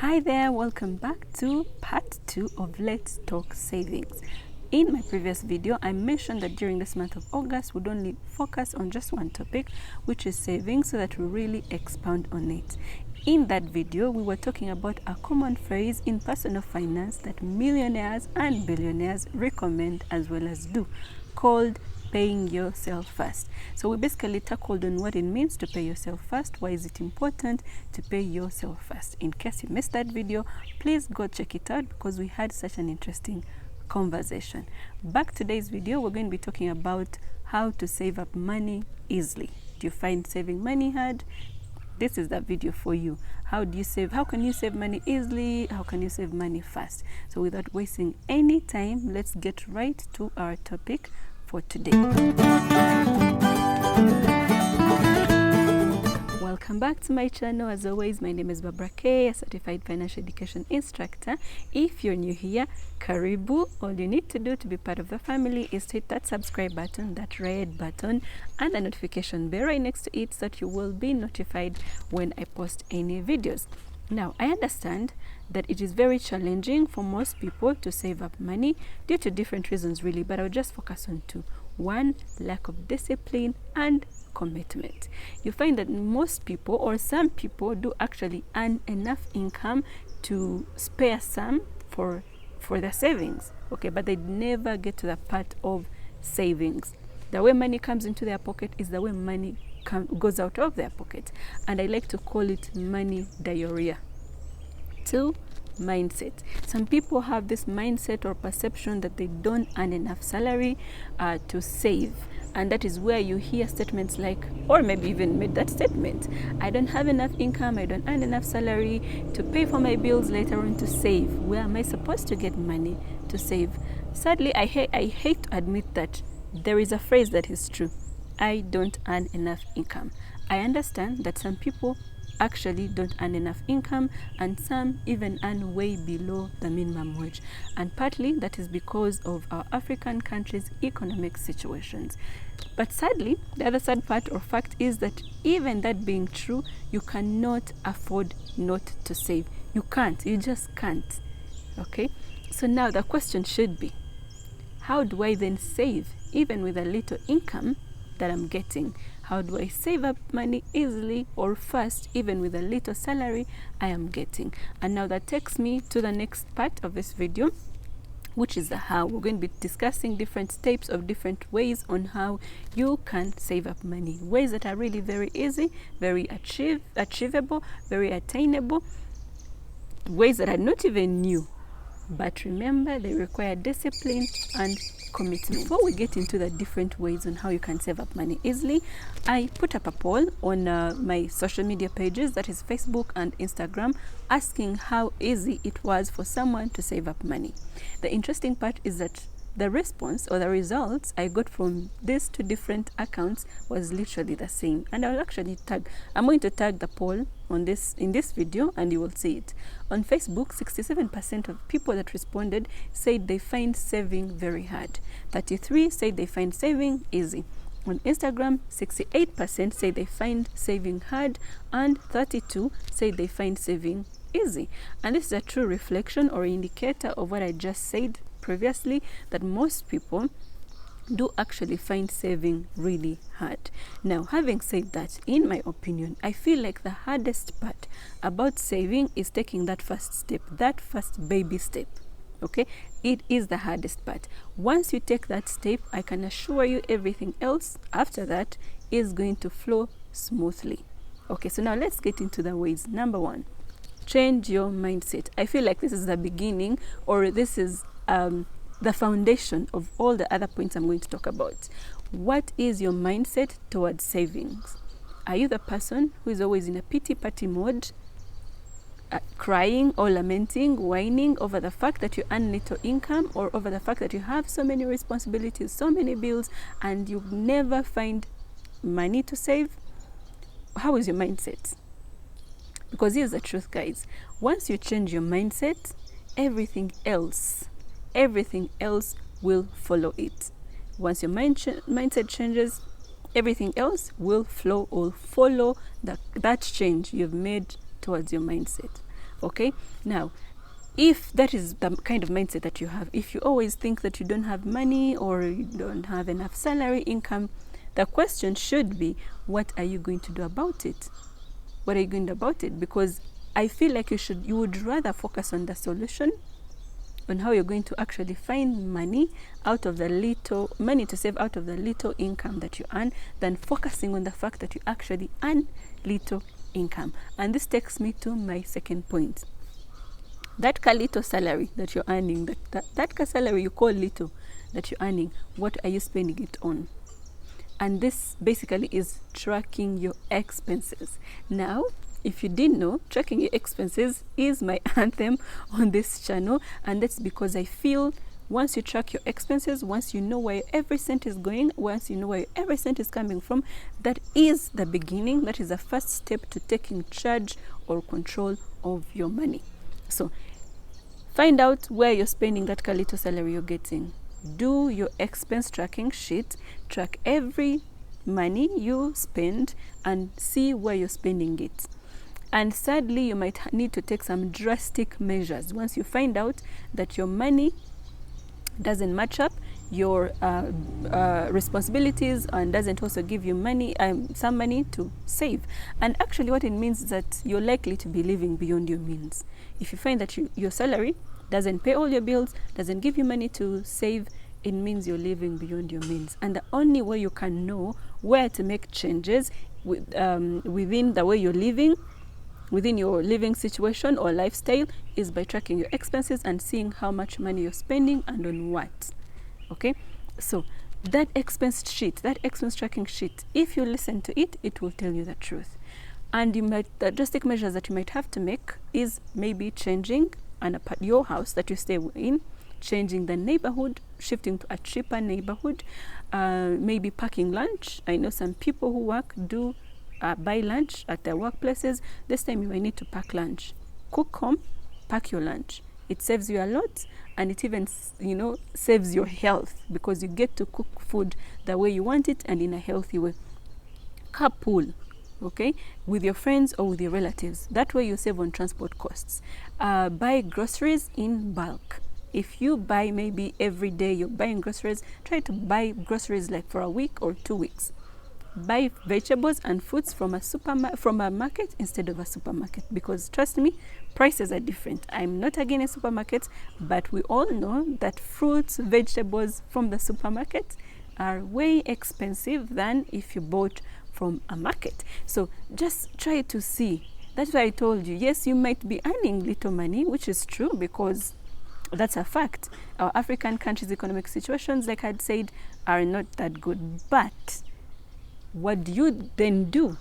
Hi there, welcome back to part 2 of Let's Talk Savings. In my previous video, I mentioned that during this month of August, we'd only focus on just one topic, which is savings, so that we really expound on it. In that video, we were talking about a common phrase in personal finance that millionaires and billionaires recommend as well as do, called paying yourself first. So we basically tackled on what it means to pay yourself first. Why is it important to pay yourself first? In case you missed that video, please go check it out because we had such an interesting conversation. Back to today's video, we're going to be talking about how to save up money easily. Do you find saving money hard? This is that video for you. How can you save money easily? How can you save money fast? So without wasting any time, let's get right to our topic for today. Welcome back to my channel. As always, my name is Barbara K, a certified financial education instructor. If you're new here, karibu. All you need to do to be part of the family is to hit that subscribe button, that red button, and the notification bell right next to it so that you will be notified when I post any videos. Now, I understand that it is very challenging for most people to save up money due to different reasons really, but I'll just focus on two. One, lack of discipline and commitment. You find that most people or some people do actually earn enough income to spare some for their savings, okay, but they never get to the part of savings. The way money comes into their pocket is the way money goes out of their pocket, and I like to call it money diarrhea. 2, mindset. Some people have this mindset or perception that they don't earn enough salary to save, and that is where you hear statements like, or maybe even made that statement, I don't have enough income, I don't earn enough salary to pay for my bills later on to save. Where am I supposed to get money to save? Sadly, I hate to admit that there is a phrase that is true. I don't earn enough income. I understand that some people actually don't earn enough income, and some even earn way below the minimum wage, and partly that is because of our African countries' economic situations. But sadly, the other sad part or fact is that even that being true, you cannot afford not to save. You can't, you just can't. Okay, so now the question should be, how do I then save even with a little income that I'm getting? How do I save up money easily or fast even with a little salary I am getting? And now that takes me to the next part of this video, which is the how. We're going to be discussing different steps of different ways on how you can save up money. Ways that are really very easy, very achievable, very attainable. Ways that are not even new. But remember, they require discipline and commitment. Before we get into the different ways on how you can save up money easily, I put up a poll on my social media pages, that is Facebook and Instagram, asking how easy it was for someone to save up money. The interesting part is that the response or the results I got from these two different accounts was literally the same. And I'm going to tag the poll in this video, and you will see it. On Facebook, 67% of people that responded said they find saving very hard. 33% said they find saving easy. On Instagram, 68% say they find saving hard, and 32% say they find saving easy. And this is a true reflection or indicator of what I just said previously, that most people do actually find saving really hard. Now, having said that, in my opinion, I feel like the hardest part about saving is taking that first step, that first baby step. Okay, it is the hardest part. Once you take that step, I can assure you everything else after that is going to flow smoothly. Okay, so now let's get into the ways. Number 1, change your mindset. I feel like this is the beginning, or this is the foundation of all the other points I'm going to talk about. What is your mindset towards savings? Are you the person who is always in a pity party mode, crying or lamenting, whining over the fact that you earn little income, or over the fact that you have so many responsibilities, so many bills, and you never find money to save? How is your mindset? Because here's the truth, guys. Once you change your mindset, everything else will follow it. Once your mindset changes, everything else will flow or follow that change you've made towards your mindset. Okay, now if that is the kind of mindset that you have, if you always think that you don't have money or you don't have enough salary income, the question should be, what are you going to do about it? What are you going to do about it? Because I feel like you would rather focus on the solution, on how you're going to actually find money out of the little money to save out of the little income that you earn, than focusing on the fact that you actually earn little income. And this takes me to my second point. That little salary that you're earning, that salary you call little that you're earning, what are you spending it on? And this basically is tracking your expenses. Now, if you didn't know, tracking your expenses is my anthem on this channel, and that's because I feel once you track your expenses, once you know where every cent is going, once you know where every cent is coming from, that is the beginning, that is the first step to taking charge or control of your money. So find out where you're spending that little salary you're getting. Do your expense tracking sheet, track every money you spend and see where you're spending it. And sadly, you might need to take some drastic measures once you find out that your money doesn't match up your responsibilities and doesn't also give you money, some money to save. And actually what it means is that you're likely to be living beyond your means. If you find that your salary doesn't pay all your bills, doesn't give you money to save, it means you're living beyond your means. And the only way you can know where to make changes within the way you're living, within your living situation or lifestyle, is by tracking your expenses and seeing how much money you're spending and on what. Okay, so that expense tracking sheet, if you listen to it, it will tell you the truth. And the drastic measures that you might have to make is maybe changing your house that you stay in, changing the neighborhood, shifting to a cheaper neighborhood, maybe packing lunch. I know some people who work do buy lunch at their workplaces. This time you might need to pack lunch. Cook home, pack your lunch. It saves you a lot, and it even, saves your health, because you get to cook food the way you want it and in a healthy way. Carpool, okay, with your friends or with your relatives. That way you save on transport costs. Buy groceries in bulk. If you buy maybe every day you're buying groceries, try to buy groceries like for a week or 2 weeks. Buy vegetables and fruits from a market instead of a supermarket, because trust me, prices are different. I'm not against supermarkets, but we all know that fruits, vegetables from the supermarket are way expensive than if you bought from a market. So just try to see. That's why I told you, yes, you might be earning little money, which is true, because that's a fact. Our African countries' economic situations, like I'd said, are not that good. But what do you then do?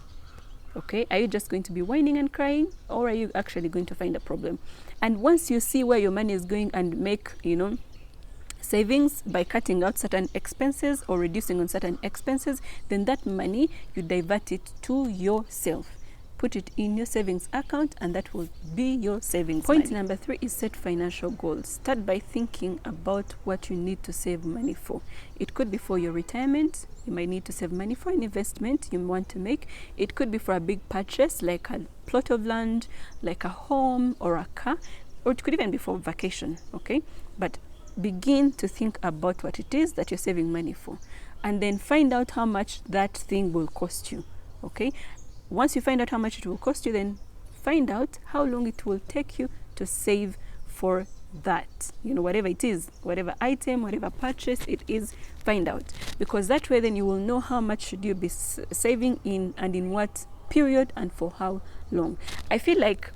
Okay, are you just going to be whining and crying, or are you actually going to find a problem? And once you see where your money is going and make, savings by cutting out certain expenses or reducing on certain expenses, then that money, you divert it to yourself. Put it in your savings account, and that will be your savings. Point number 3 is set financial goals. Start by thinking about what you need to save money for. It could be for your retirement. You might need to save money for an investment you want to make. It could be for a big purchase, like a plot of land, like a home or a car, or it could even be for vacation, okay? But begin to think about what it is that you're saving money for, and then find out how much that thing will cost you, okay? Once you find out how much it will cost you, then find out how long it will take you to save for that, whatever it is, whatever item, whatever purchase it is, find out. Because that way then you will know how much should you be saving in, and in what period, and for how long. I feel like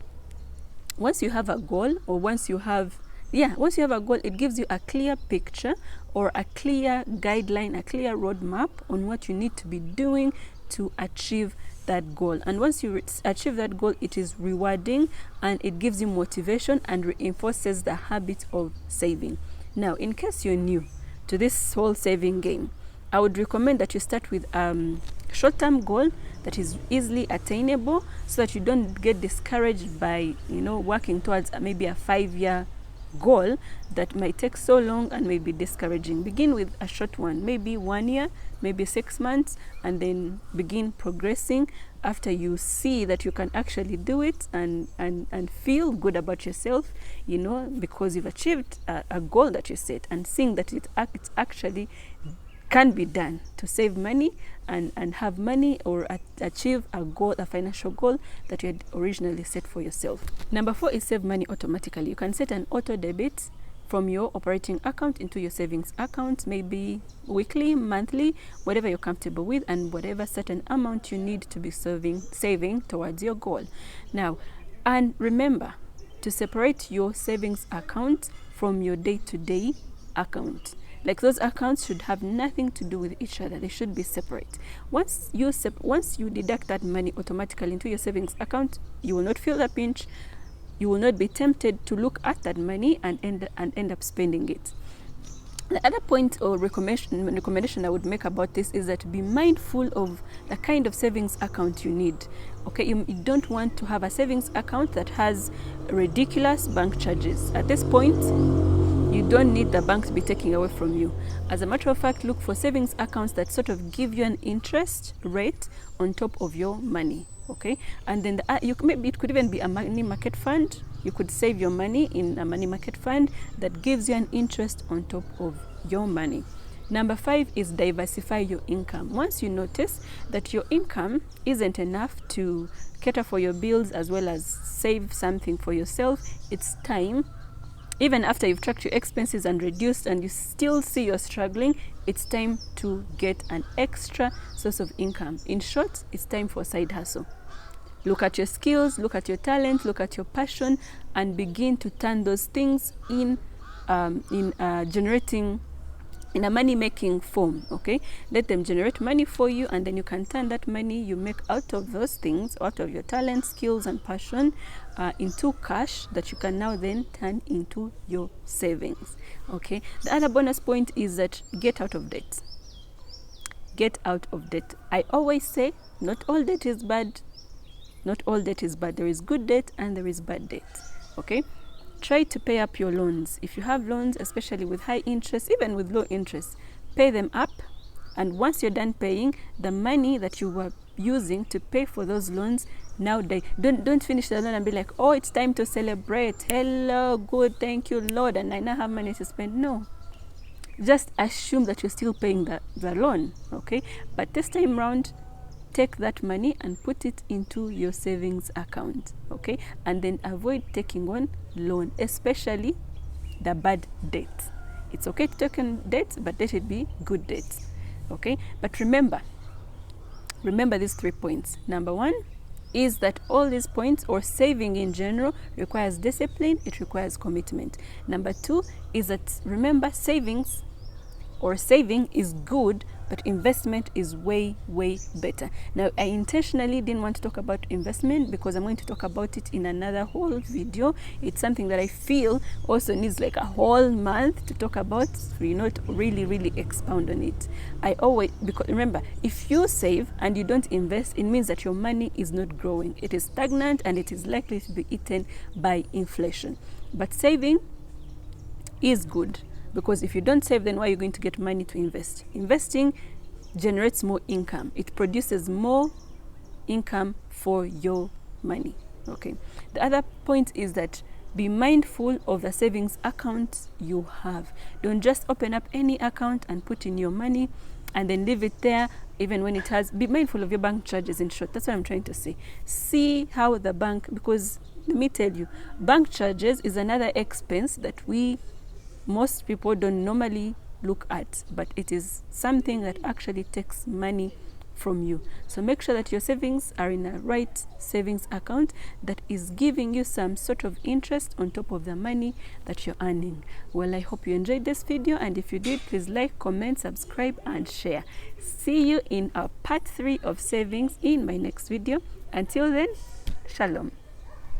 once you have a goal, or once you have a goal, it gives you a clear picture or a clear guideline, a clear roadmap on what you need to be doing to achieve that goal. And once you achieve that goal, it is rewarding, and it gives you motivation and reinforces the habit of saving. Now, in case you're new to this whole saving game, I would recommend that you start with short-term goal that is easily attainable, so that you don't get discouraged by working towards maybe a 5-year goal that might take so long and may be discouraging. Begin with a short one, maybe 1 year, maybe 6 months, and then begin progressing after you see that you can actually do it and feel good about yourself, you know, because you've achieved a goal that you set, and seeing that it actually can be done to save money and have money or achieve a goal, a financial goal that you had originally set for yourself. Number 4 is save money automatically. You can set an auto debit from your operating account into your savings account, maybe weekly, monthly, whatever you're comfortable with, and whatever certain amount you need to be saving towards your goal. Now, and remember to separate your savings account from your day-to-day account. Like, those accounts should have nothing to do with each other. They should be separate. Once you deduct that money automatically into your savings account, you will not feel the pinch. You will not be tempted to look at that money and end up spending it. The other point or recommendation I would make about this is that be mindful of the kind of savings account you need. Okay, you don't want to have a savings account that has ridiculous bank charges. At this point, you don't need the bank to be taking away from you. As a matter of fact, look for savings accounts that sort of give you an interest rate on top of your money. Okay, and then maybe it could even be a money market fund. You could save your money in a money market fund that gives you an interest on top of your money. Number 5 is diversify your income. Once you notice that your income isn't enough to cater for your bills as well as save something for yourself, it's time, even after you've tracked your expenses and reduced and you still see you're struggling, it's time to get an extra source of income. In short, it's time for a side hustle. Look at your skills, look at your talent, look at your passion, and begin to turn those things in generating in a money-making form. Okay, let them generate money for you, and then you can turn that money you make out of those things, out of your talent, skills, and passion, into cash that you can now then turn into your savings. Okay, the other bonus point is that get out of debt. Get out of debt. I always say, not all debt is bad. Not all debt is bad. There is good debt and there is bad debt. Okay, try to pay up your loans. If you have loans, especially with high interest, even with low interest, pay them up. And once you're done paying, the money that you were using to pay for those loans, now don't finish the loan and be like, oh, it's time to celebrate. Hello, good, thank you, Lord, and I now have money to spend. No, just assume that you're still paying the loan. Okay, but this time round, take that money and put it into your savings account. Okay, and then avoid taking on loan, especially the bad debt. It's okay to take on debt, but let it be good debt. Okay, but remember these 3 points. Number 1 is that all these points, or saving in general, requires discipline. It requires commitment. Number 2 is that, remember, saving is good, but investment is way, way better. Now, I intentionally didn't want to talk about investment because I'm going to talk about it in another whole video. It's something that I feel also needs like a whole month to talk about, you know, to really expound on it. Because remember, if you save and you don't invest, it means that your money is not growing. It is stagnant and it is likely to be eaten by inflation. But saving is good. Because if you don't save, then where are you going to get money to invest? Investing generates more income. It produces more income for your money. Okay. The other point is that be mindful of the savings accounts you have. Don't just open up any account and put in your money and then leave it there, even when it has. Be mindful of your bank charges, in short. That's what I'm trying to say. See how the bank, because let me tell you, bank charges is another expense that most people don't normally look at, but it is something that actually takes money from you. So make sure that your savings are in a right savings account that is giving you some sort of interest on top of the money that you're earning. Well, I hope you enjoyed this video, and if you did, please like, comment, subscribe, and share. See you in our part 3 of savings in my next video. Until then, shalom.